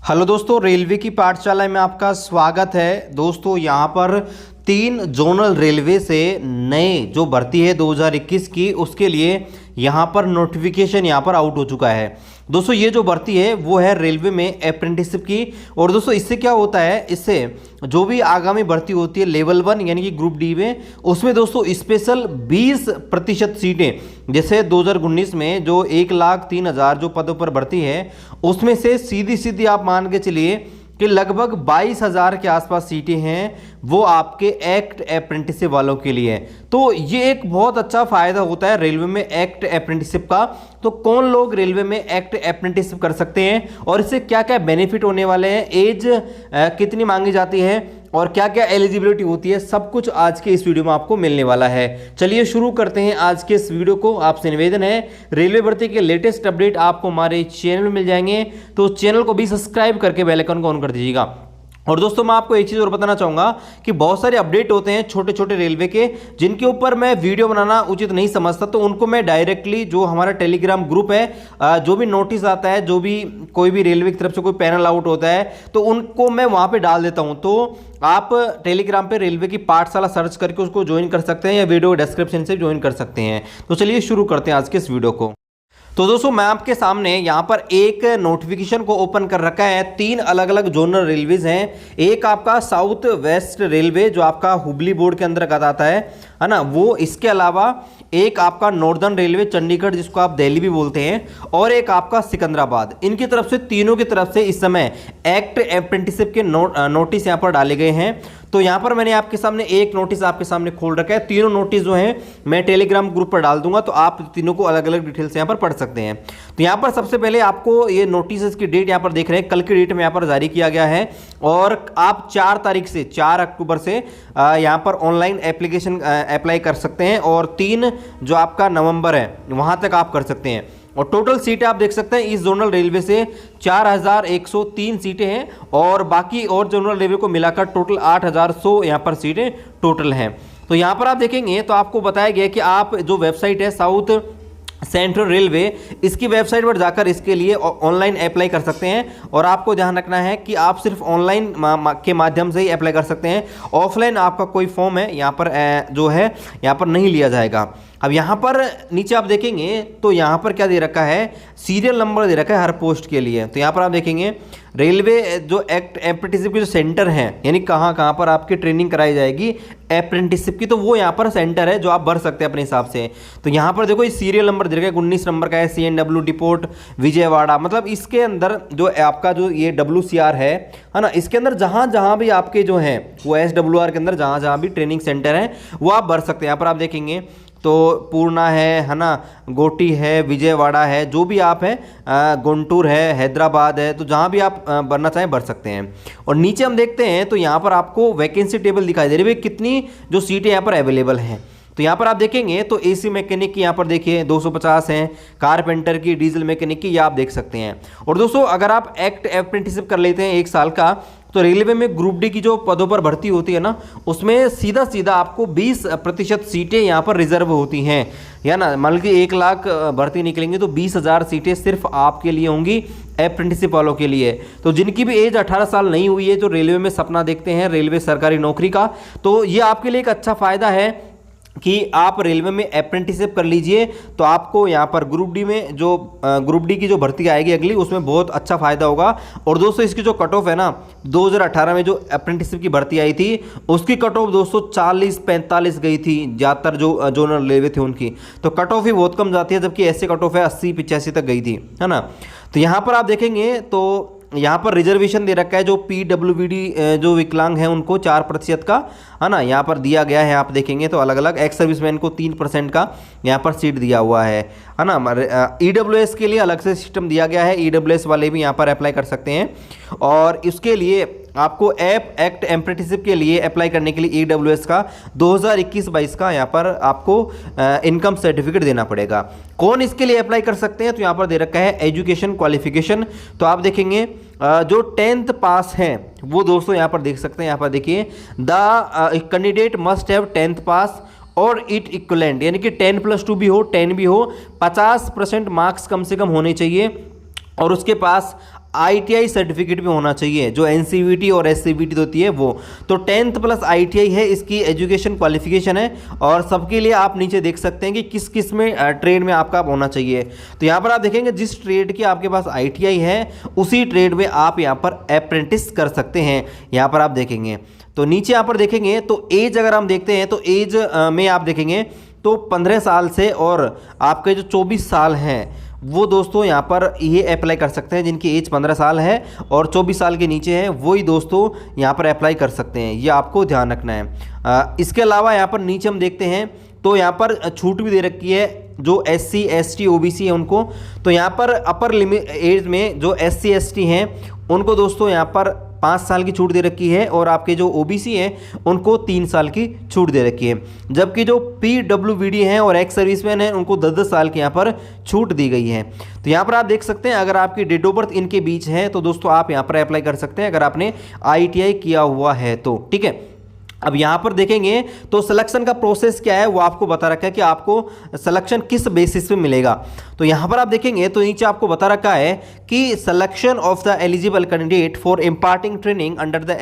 Hello दोस्तों, railway की पाठशाला में आपका स्वागत है। दोस्तों यहाँ पर 3 जोनल रेलवे से नए जो भर्ती है 2021 की, उसके लिए यहाँ पर नोटिफिकेशन यहाँ पर आउट हो चुका है। दोस्तों ये जो भर्ती है वो है रेलवे में अप्रेंटिसशिप की। और दोस्तों इससे क्या होता है, इससे जो भी आगामी भर्ती होती है लेवल 1 यानी कि ग्रुप डी में, उसमें दोस्तों स्पेशल 20% सीटें, जैसे 2019 में जो 1,03,000 जो पदों पर भर्ती है, उसमें से सीधी सीधी आप मान के चलिए कि लगभग 22,000 के आसपास सीटें हैं वो आपके एक्ट अप्रेंटिसशिप वालों के लिए। तो ये एक बहुत अच्छा फायदा होता है रेलवे में एक्ट अप्रेंटिसशिप का। तो कौन लोग रेलवे में एक्ट अप्रेंटिसशिप कर सकते हैं और इससे क्या क्या बेनिफिट होने वाले हैं, एज कितनी मांगी जाती है और क्या क्या एलिजिबिलिटी होती है, सब कुछ आज के इस वीडियो में आपको मिलने वाला है। चलिए शुरू करते हैं आज के इस वीडियो को। आपसे निवेदन है, रेलवे भर्ती के लेटेस्ट अपडेट आपको हमारे चैनल में मिल जाएंगे, तो चैनल को भी सब्सक्राइब करके बेल आइकन को ऑन कर दीजिएगा। और दोस्तों मैं आपको एक चीज़ और बताना चाहूँगा कि बहुत सारे अपडेट होते हैं छोटे छोटे रेलवे के, जिनके ऊपर मैं वीडियो बनाना उचित नहीं समझता, तो उनको मैं डायरेक्टली जो हमारा टेलीग्राम ग्रुप है, जो भी नोटिस आता है, जो भी कोई भी रेलवे की तरफ से कोई पैनल आउट होता है, तो उनको मैं वहाँ पे डाल देता हूँ। तो आप टेलीग्राम पे रेलवे की पाठशाला सर्च करके उसको ज्वाइन कर सकते हैं या वीडियो डिस्क्रिप्शन से ज्वाइन कर सकते हैं। तो चलिए शुरू करते हैं आज के इस वीडियो को। तो दोस्तों मैं आपके सामने यहाँ पर एक नोटिफिकेशन को ओपन कर रखा है। 3 अलग अलग जोनल रेलवेज हैं। एक आपका साउथ वेस्ट रेलवे जो आपका हुबली बोर्ड के अंतर्गत आता है ना, वो। इसके अलावा एक आपका नॉर्दर्न रेलवे चंडीगढ़, जिसको आप दिल्ली भी बोलते हैं, और एक आपका सिकंदराबाद। इनकी तरफ से, तीनों की तरफ से इस समय एक्ट अप्रेंटिसशिप के नोटिस यहाँ पर डाले गए हैं। तो यहाँ पर मैंने आपके सामने एक नोटिस आपके सामने खोल रखा है। तीनों नोटिस जो हैं मैं टेलीग्राम ग्रुप पर डाल दूंगा, तो आप तीनों को अलग अलग डिटेल से यहाँ पर पढ़ सकते हैं। तो यहाँ पर सबसे पहले आपको ये नोटिस की डेट यहाँ पर देख रहे हैं, कल की डेट में यहाँ पर जारी किया गया है। और आप 4 तारीख से 4 अक्टूबर से यहाँ पर ऑनलाइन एप्लीकेशन अप्लाई कर सकते हैं, और 3 जो आपका नवंबर है वहाँ तक आप कर सकते हैं। और टोटल सीटें आप देख सकते हैं इस जोनल रेलवे से 4,103 सीटें हैं, और बाकी और जोनल रेलवे को मिलाकर टोटल 8,100 यहाँ पर सीटें टोटल हैं। तो यहाँ पर आप देखेंगे तो आपको बताया गया कि आप जो वेबसाइट है साउथ सेंट्रल रेलवे, इसकी वेबसाइट पर जाकर इसके लिए ऑनलाइन अप्लाई कर सकते हैं। और आपको ध्यान रखना है कि आप सिर्फ ऑनलाइन के माध्यम से ही अप्लाई कर सकते हैं। ऑफलाइन आपका कोई फॉर्म है यहाँ पर जो है यहाँ पर नहीं लिया जाएगा। अब यहाँ पर नीचे आप देखेंगे तो यहाँ पर क्या दे रखा है, सीरियल नंबर दे रखा है हर पोस्ट के लिए। तो यहाँ पर आप देखेंगे रेलवे जो एक्ट अप्रेंटिसशिप के जो सेंटर हैं, यानी कहाँ कहाँ पर आपकी ट्रेनिंग कराई जाएगी अप्रेंटिसशिप की, तो वो यहाँ पर सेंटर है जो आप भर सकते हैं अपने हिसाब से। तो यहाँ पर देखो ये सीरियल नंबर दे रखा है, 19 नंबर का है, CNW डिपोट विजयवाड़ा। मतलब इसके अंदर जो आपका जो ये WCR है ना, इसके अंदर जहाँ जहाँ भी आपके जो हैं वो SWR के अंदर जहाँ जहाँ भी ट्रेनिंग सेंटर है वो आप भर सकते हैं। यहाँ पर आप देखेंगे तो पूर्णा है ना, गोटी है, विजयवाड़ा है, जो भी आप हैं, गुंटूर है, हैदराबाद है, तो जहाँ भी आप भरना चाहें भर सकते हैं। और नीचे हम देखते हैं तो यहाँ पर आपको वैकेंसी टेबल दिखाई दे रही है, कितनी जो सीटें यहाँ पर अवेलेबल हैं। तो यहाँ पर आप देखेंगे तो AC मैकेनिक की यहाँ पर देखिए 250 हैं, कारपेंटर की, डीजल मैकेनिक की, ये आप देख सकते हैं। और दोस्तों अगर आप एक्ट अप्रेंटिसशिप कर लेते हैं 1 साल का, तो रेलवे में ग्रुप डी की जो पदों पर भर्ती होती है ना, उसमें सीधा सीधा आपको 20% सीटें यहाँ पर रिजर्व होती हैं, या ना। मान लीजिए 1 लाख भर्ती निकलेंगे तो 20,000 सीटें सिर्फ आपके लिए होंगी, अप्रेंटिसशिप वालों के लिए। तो जिनकी भी एज 18 साल नहीं हुई है, जो रेलवे में सपना देखते हैं रेलवे सरकारी नौकरी का, तो ये आपके लिए एक अच्छा फ़ायदा है कि आप रेलवे में अप्रेंटिसशिप कर लीजिए। तो आपको यहाँ पर ग्रुप डी में जो ग्रुप डी की जो भर्ती आएगी अगली, उसमें बहुत अच्छा फायदा होगा। और दोस्तों इसकी जो कट ऑफ है ना, 2018 में जो अप्रेंटिसशिप की भर्ती आई थी उसकी कट ऑफ दोस्तों 40-45 गई थी, ज़्यादातर जो जोनल रेलवे थे उनकी। तो कट ऑफ ही बहुत कम जाती है, जबकि ऐसे कट ऑफ है 80-85 तक गई थी, है ना। तो यहाँ पर आप देखेंगे तो यहाँ पर रिजर्वेशन दे रखा है, जो PWD जो विकलांग हैं उनको 4% का, है ना, यहाँ पर दिया गया है। आप देखेंगे तो अलग अलग एक्स सर्विसमैन को 3% का यहाँ पर सीट दिया हुआ है ना। EWS के लिए अलग से सिस्टम दिया गया है, EWS वाले भी यहाँ पर अप्लाई कर सकते हैं। और इसके लिए आपको एक्ट अप्रेंटिसशिप के लिए अप्लाई करने के लिए EWS का 2021-22 का यहाँ पर आपको इनकम सर्टिफिकेट देना पड़ेगा। कौन इसके लिए अप्लाई कर सकते हैं, तो यहाँ पर दे रखा है एजुकेशन क्वालिफिकेशन। तो आप देखेंगे जो 10th पास हैं वो दोस्तों यहाँ पर देख सकते हैं। यहाँ पर देखिए the candidate must have 10th पास और इट इक्वलेंट, यानी कि 10+2 भी हो, 10 भी हो, 50% मार्क्स कम से कम होने चाहिए, और उसके पास ITI सर्टिफिकेट भी होना चाहिए, जो NCVT और SCVT होती है वो। तो 10th प्लस ITI है इसकी एजुकेशन क्वालिफिकेशन है, और सबके लिए आप नीचे देख सकते हैं कि किस किस में ट्रेड में आपका होना चाहिए। तो यहाँ पर आप देखेंगे जिस ट्रेड की आपके पास ITI है उसी ट्रेड में आप यहाँ पर अप्रेंटिस कर सकते हैं। यहाँ पर आप देखेंगे तो नीचे यहाँ पर देखेंगे तो एज अगर हम देखते हैं तो एज में आप देखेंगे तो 15 साल से और आपके जो 24 साल हैं वो दोस्तों यहाँ पर ये अप्लाई कर सकते हैं। जिनकी एज 15 साल है और 24 साल के नीचे है वही दोस्तों यहाँ पर अप्लाई कर सकते हैं, ये आपको ध्यान रखना है। इसके अलावा यहाँ पर नीचे हम देखते हैं तो यहाँ पर छूट भी दे रखी है जो SC ST OBC है उनको। तो यहाँ पर अपर लिमिट एज में जो SC ST हैं उनको दोस्तों यहाँ पर 5 साल की छूट दे रखी है, और आपके जो OBC हैं उनको 3 साल की छूट दे रखी है। जबकि जो PWBD हैं और एक्स सर्विसमैन हैं उनको 10-10 साल की यहाँ पर छूट दी गई है। तो यहाँ पर आप देख सकते हैं अगर आपकी डेट ऑफ बर्थ इनके बीच है तो दोस्तों आप यहाँ पर अप्लाई कर सकते हैं अगर आपने ITI किया हुआ है तो, ठीक है। अब यहाँ पर देखेंगे तो सिलेक्शन का प्रोसेस क्या है वो आपको बता रखा है कि आपको सिलेक्शन किस बेसिस पे मिलेगा। तो यहाँ पर आप देखेंगे तो नीचे आपको बता रखा है कि selection of the eligible candidate for imparting training under the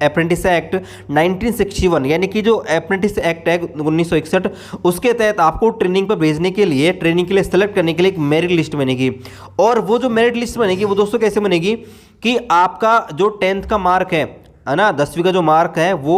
apprentice act 1961, यानी कि जो अप्रेंटिस एक्ट है 1961 उसके तहत आपको ट्रेनिंग पर भेजने के लिए, ट्रेनिंग के लिए सेलेक्ट करने के लिए एक मेरिट लिस्ट बनेगी। और वो जो मेरिट लिस्ट बनेगी वो दोस्तों कैसे बनेगी कि आपका जो 10th का मार्क है ना, 10वीं का जो मार्क है वो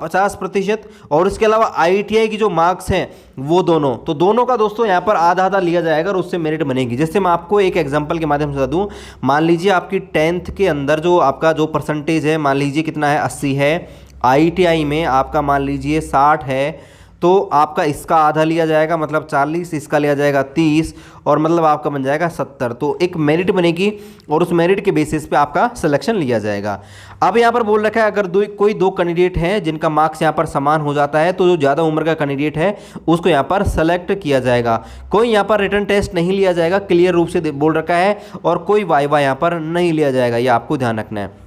50%, और इसके अलावा ITI की जो मार्क्स हैं वो दोनों, तो दोनों का दोस्तों यहाँ पर आधा आधा लिया जाएगा और उससे मेरिट बनेगी। जैसे मैं आपको एक एग्जांपल के माध्यम से बता दूँ, मान लीजिए आपकी 10th के अंदर जो आपका जो परसेंटेज है मान लीजिए कितना है 80 है, ITI में आपका मान लीजिए 60 है, तो आपका इसका आधा लिया जाएगा मतलब 40, इसका लिया जाएगा 30, और मतलब आपका बन जाएगा 70। तो एक मेरिट बनेगी और उस मेरिट के बेसिस पे आपका सिलेक्शन लिया जाएगा। अब यहाँ पर बोल रखा है अगर कोई दो कैंडिडेट हैं जिनका मार्क्स यहाँ पर समान हो जाता है तो जो ज़्यादा उम्र का कैंडिडेट है उसको यहाँ पर सेलेक्ट किया जाएगा। कोई यहाँ पर रिटन टेस्ट नहीं लिया जाएगा, क्लियर रूप से बोल रखा है, और कोई वाइवा यहाँ पर नहीं लिया जाएगा, ये आपको ध्यान रखना है।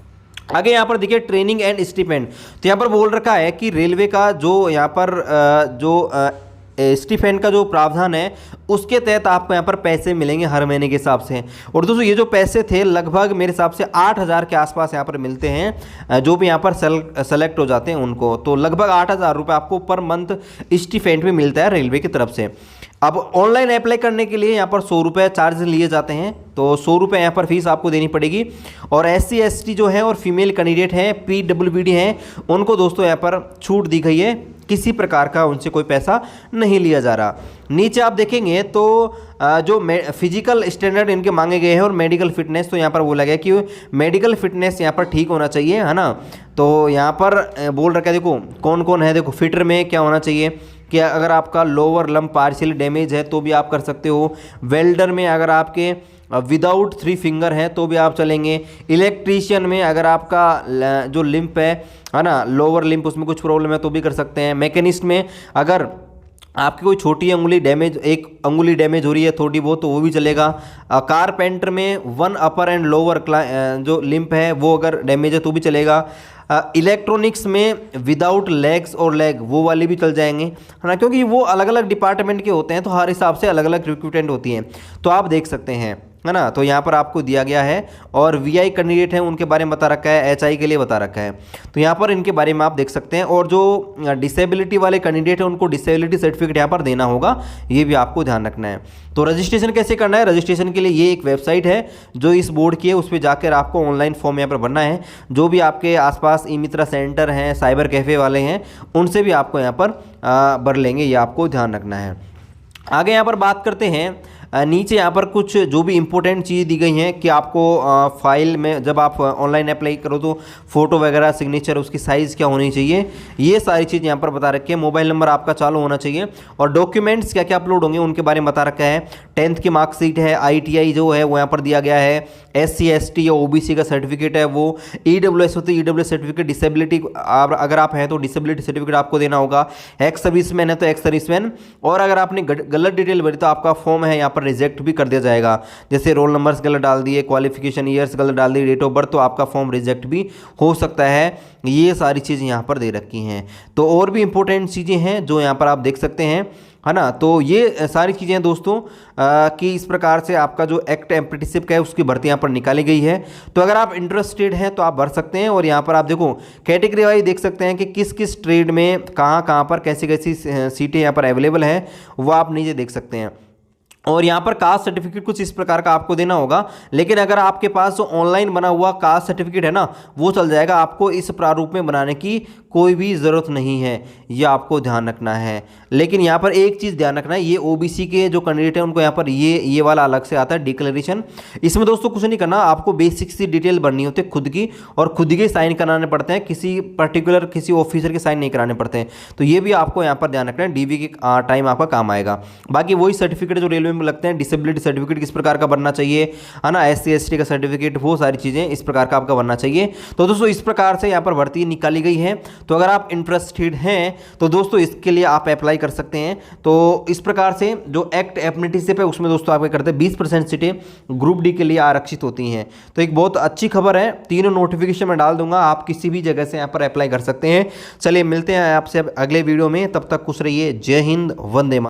आगे यहाँ पर देखिए ट्रेनिंग एंड स्टिपेंड, तो यहाँ पर बोल रखा है कि रेलवे का जो यहाँ पर स्टिपेंड का जो प्रावधान है उसके तहत आपको यहाँ पर पैसे मिलेंगे हर महीने के हिसाब से। और दोस्तों ये जो पैसे थे लगभग मेरे हिसाब से 8,000 के आसपास यहाँ पर मिलते हैं जो भी यहाँ पर सेलेक्ट हो जाते हैं उनको। तो लगभग 8,000 रुपये आपको पर मंथ स्टिपेंड में मिलता है रेलवे की तरफ से। अब ऑनलाइन अप्लाई करने के लिए यहाँ पर 100 रुपये चार्ज लिए जाते हैं, तो 100 रुपये यहाँ पर फीस आपको देनी पड़ेगी। और SC ST जो है और फीमेल कैंडिडेट हैं PWBD हैं उनको दोस्तों यहाँ पर छूट दी गई है, किसी प्रकार का उनसे कोई पैसा नहीं लिया जा रहा। नीचे आप देखेंगे तो जो फिजिकल स्टैंडर्ड इनके मांगे गए हैं और मेडिकल फिटनेस, तो यहाँ पर बोला गया कि मेडिकल फिटनेस यहाँ पर ठीक होना चाहिए, है ना। तो यहाँ पर बोल रखा है देखो कौन कौन है, देखो फिटर में क्या होना चाहिए कि अगर आपका लोअर लंब पार्शियल डैमेज है तो भी आप कर सकते हो। वेल्डर में अगर आपके विदाउट 3 फिंगर है तो भी आप चलेंगे। इलेक्ट्रीशियन में अगर आपका जो लिम्प है ना, लोअर लिम्प, उसमें कुछ प्रॉब्लम है तो भी कर सकते हैं। मैकेनिस्ट में अगर आपकी कोई छोटी अंगुली डैमेज, एक अंगुली डैमेज हो रही है थोड़ी बहुत, तो वो भी चलेगा। कारपेंटर में 1 अपर एंड लोअर जो लिम्प है वो अगर डैमेज है तो भी चलेगा। इलेक्ट्रॉनिक्स में विदाउट लेग्स और लेग वो वाले भी चल जाएंगे, है ना, क्योंकि वो अलग अलग डिपार्टमेंट के होते हैं तो हर हिसाब से अलग अलग रिक्रूटमेंट होती हैं, तो आप देख सकते हैं, है ना। तो यहाँ पर आपको दिया गया है। और VI कैंडिडेट हैं उनके बारे में बता रखा है, HI के लिए बता रखा है, तो यहाँ पर इनके बारे में आप देख सकते हैं। और जो डिसेबिलिटी वाले कैंडिडेट हैं उनको डिसेबिलिटी सर्टिफिकेट यहाँ पर देना होगा, ये भी आपको ध्यान रखना है। तो रजिस्ट्रेशन कैसे करना है, रजिस्ट्रेशन के लिए ये एक वेबसाइट है जो इस बोर्ड की है, उस पर जाकर आपको ऑनलाइन फॉर्म यहाँ पर भरना है। जो भी आपके आसपास ई-मित्रा सेंटर हैं, साइबर कैफ़े वाले हैं, उनसे भी आपको यहाँ पर भर लेंगे, ये आपको ध्यान रखना है। आगे यहाँ पर बात करते हैं, नीचे यहाँ पर कुछ जो भी इंपॉर्टेंट चीज़ दी गई हैं कि आपको फाइल में जब आप ऑनलाइन अप्लाई करो तो फ़ोटो वगैरह, सिग्नेचर, उसकी साइज़ क्या होनी चाहिए, ये सारी चीज़ यहाँ पर बता रखी है। मोबाइल नंबर आपका चालू होना चाहिए और डॉक्यूमेंट्स क्या क्या अपलोड होंगे उनके बारे में बता रखा है। 10th की मार्कशीट है, ITI जो है वो यहाँ पर दिया गया है, SC ST या OBC का सर्टिफिकेट है वो, EWS होती है EWS सर्टिफिकेट, डिसेबिलिटी अगर आप हैं तो डिसेबिलिटी सर्टिफिकेट आपको देना होगा, एक्स सर्विसमैन है तो एक्स सर्विसमैन, और अगर आपने गलत डिटेल भरी तो आपका फॉर्म है यहाँ पर रिजेक्ट भी कर दिया जाएगा। जैसे रोल नंबर्स गलत डाल दिए, क्वालिफिकेशन ईयर्स गलत डाल दिए, डेट ऑफ बर्थ, तो आपका फॉर्म रिजेक्ट भी हो सकता है। ये सारी चीज़ें यहाँ पर दे रखी हैं। तो और भी इंपॉर्टेंट चीज़ें हैं जो यहाँ पर आप देख सकते हैं है ना। तो ये सारी चीज़ें हैं दोस्तों कि इस प्रकार से आपका जो एक्ट अप्रेंटिसशिप का है उसकी भर्ती यहाँ पर निकाली गई है। तो अगर आप इंटरेस्टेड हैं तो आप भर सकते हैं। और यहाँ पर आप देखो कैटेगरी वाइज देख सकते हैं कि किस किस ट्रेड में कहाँ कहाँ पर कैसी कैसी सीटें यहाँ पर अवेलेबल हैं, वो आप नीचे देख सकते हैं। और यहाँ पर कास्ट सर्टिफिकेट कुछ इस प्रकार का आपको देना होगा, लेकिन अगर आपके पास जो ऑनलाइन बना हुआ कास्ट सर्टिफिकेट है ना वो चल जाएगा, आपको इस प्रारूप में बनाने की कोई भी ज़रूरत नहीं है, ये आपको ध्यान रखना है। लेकिन यहाँ पर एक चीज़ ध्यान रखना है, ये ओबीसी के जो कैंडिडेट हैं उनको यहाँ पर ये वाला अलग से आता है डिक्लेरेशन। इसमें दोस्तों कुछ नहीं करना, आपको बेसिक सी डिटेल भरनी होती है खुद की, और खुद के साइन कराने पड़ते हैं, किसी पर्टिकुलर किसी ऑफिसर के साइन नहीं कराने पड़ते हैं। तो ये भी आपको यहाँ पर ध्यान रखना है, डीवी के टाइम आपका काम आएगा। बाकी वही सर्टिफिकेट जो रेलवे में लगते हैं, डिसेबिलिटी सर्टिफिकेट किस प्रकार का बनना चाहिए, है ना, SC ST का सर्टिफिकेट, वो सारी चीज़ें इस प्रकार का आपका बनना चाहिए। तो दोस्तों इस प्रकार से यहाँ पर भर्ती निकाली गई है। तो अगर आप इंटरेस्टेड हैं तो दोस्तों इसके लिए आप अप्लाई कर सकते हैं। तो इस प्रकार से जो एक्ट अप्रेंटिसशिप है उसमें दोस्तों आप क्या करते हैं, 20% सीटें ग्रुप डी के लिए आरक्षित होती हैं। तो एक बहुत अच्छी खबर है, तीनों नोटिफिकेशन में डाल दूंगा, आप किसी भी जगह से यहाँ पर अप्लाई कर सकते हैं। चलिए मिलते हैं आपसे अगले वीडियो में, तब तक खुश रहिए। जय हिंद, वंदे मातरम।